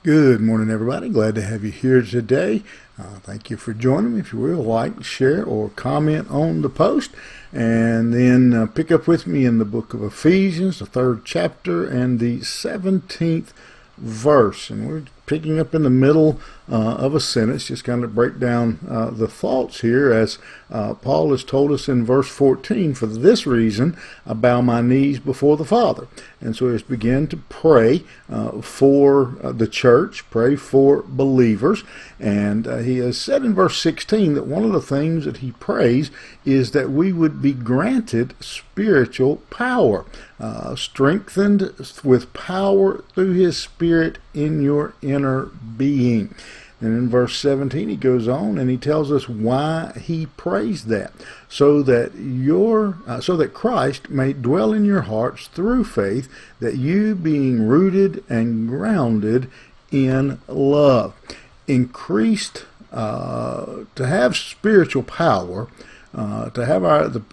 Good morning, everybody. Glad to have you here today. Thank you for joining me. If you will, like, share, or comment on the post. And then pick up with me in the book of Ephesians, the 3rd chapter, and the 17th verse. And we're picking up in the middle of a sentence, just kind of break down the thoughts here, as Paul has told us in verse 14, for this reason I bow my knees before the Father. And so let's begin to pray for the church, pray for believers. And he has said in verse 16 that one of the things that he prays is that we would be granted spiritual power, strengthened with power through his Spirit in your inner being. And in verse 17 he goes on and he tells us why he prays that, so that Christ may dwell in your hearts through faith, that you, being rooted and grounded in love, increased to have spiritual power. To have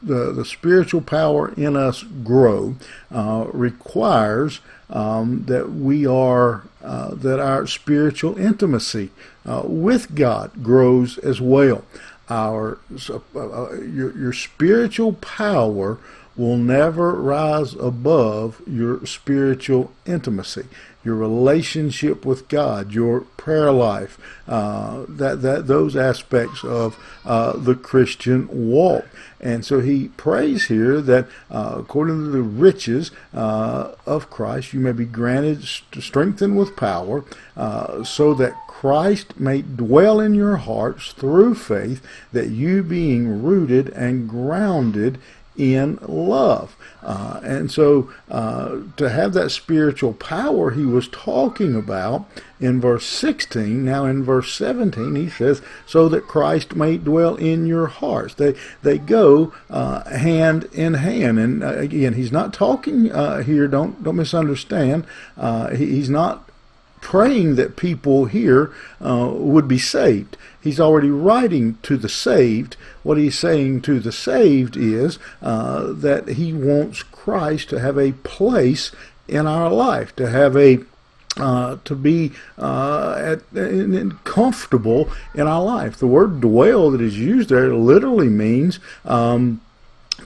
the spiritual power in us grow requires that our spiritual intimacy with God grows as well. Your spiritual power will never rise above your spiritual intimacy, your relationship with God, your prayer life, those aspects of the Christian walk. And so he prays here that according to the riches of Christ, you may be granted strengthened with power, so that Christ may dwell in your hearts through faith, that you, being rooted and grounded in love. And so to have that spiritual power he was talking about in verse 16, now in verse 17 he says, so that Christ may dwell in your hearts. They go hand in hand. And again, he's not talking here, don't misunderstand, he's not praying that people here would be saved. He's already writing to the saved. What he's saying to the saved is that he wants Christ to have a place in our life, to have to be comfortable in our life. The word dwell that is used there literally means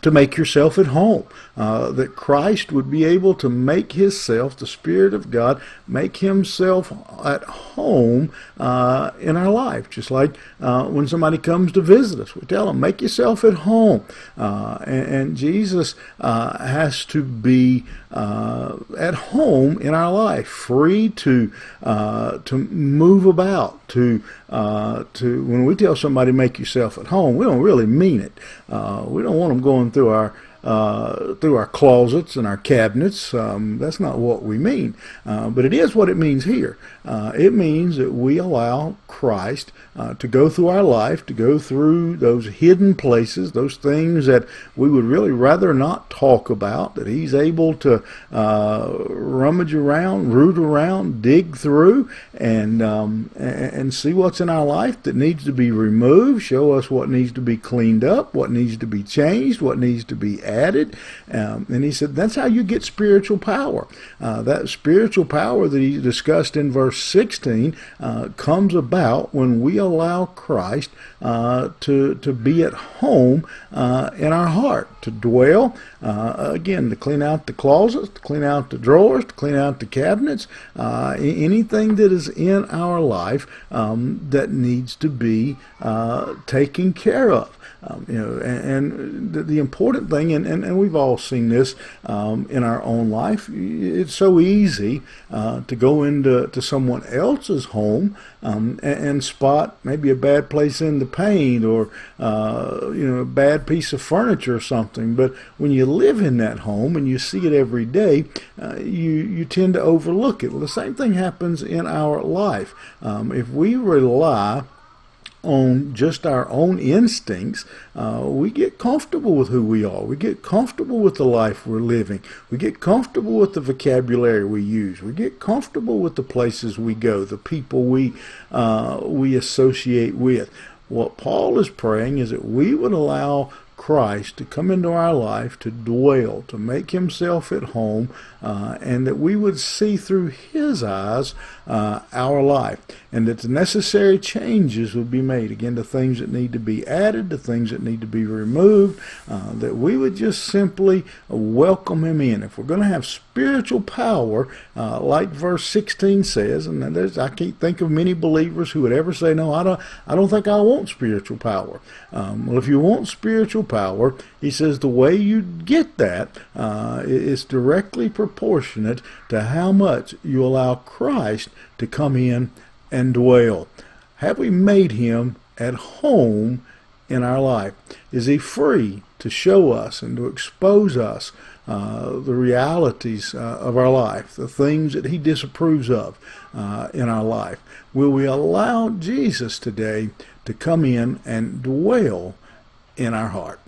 to make yourself at home, that Christ would be able to make himself, the Spirit of God, make himself at home in our life. Just like when somebody comes to visit us, we tell them, make yourself at home. And Jesus has to be at home in our life, free to move about, to when we tell somebody make yourself at home, we don't really mean it. We don't want them going through our closets and our cabinets. That's not what we mean. But it is what it means here. It means that we allow Christ to go through our life, to go through those hidden places, those things that we would really rather not talk about, that he's able to rummage around, root around, dig through, and see what's in our life that needs to be removed, show us what needs to be cleaned up, what needs to be changed, what needs to be added. And he said that's how you get spiritual power. That spiritual power that he discussed in verse 16 comes about when we allow Christ to be at home in our heart, to dwell, again, to clean out the closets, to clean out the drawers, to clean out the cabinets, anything that is in our life that needs to be taken care of. And the important thing, and we've all seen this in our own life, it's so easy to go into someone else's home and spot maybe a bad place in the paint, or a bad piece of furniture or something. But when you live in that home and you see it every day, you tend to overlook it. Well, the same thing happens in our life. If we rely on just our own instincts, we get comfortable with who we are. We get comfortable with the life we're living. We get comfortable with the vocabulary we use. We get comfortable with the places we go, the people we associate with. What Paul is praying is that we would allow Christ to come into our life, to dwell, to make himself at home, and that we would see through his eyes our life, and that the necessary changes would be made. Again, the things that need to be added, the things that need to be removed, that we would just simply welcome him in. If we're going to have spiritual power, like verse 16 says, and I can't think of many believers who would ever say, no, I don't think I want spiritual power. Well, if you want spiritual power, he says the way you get that is directly proportionate to how much you allow Christ to come in and dwell. Have we made him at home in our life? Is he free to show us and to expose us the realities of our life, the things that he disapproves of in our life? Will we allow Jesus today to come in and dwell in our heart?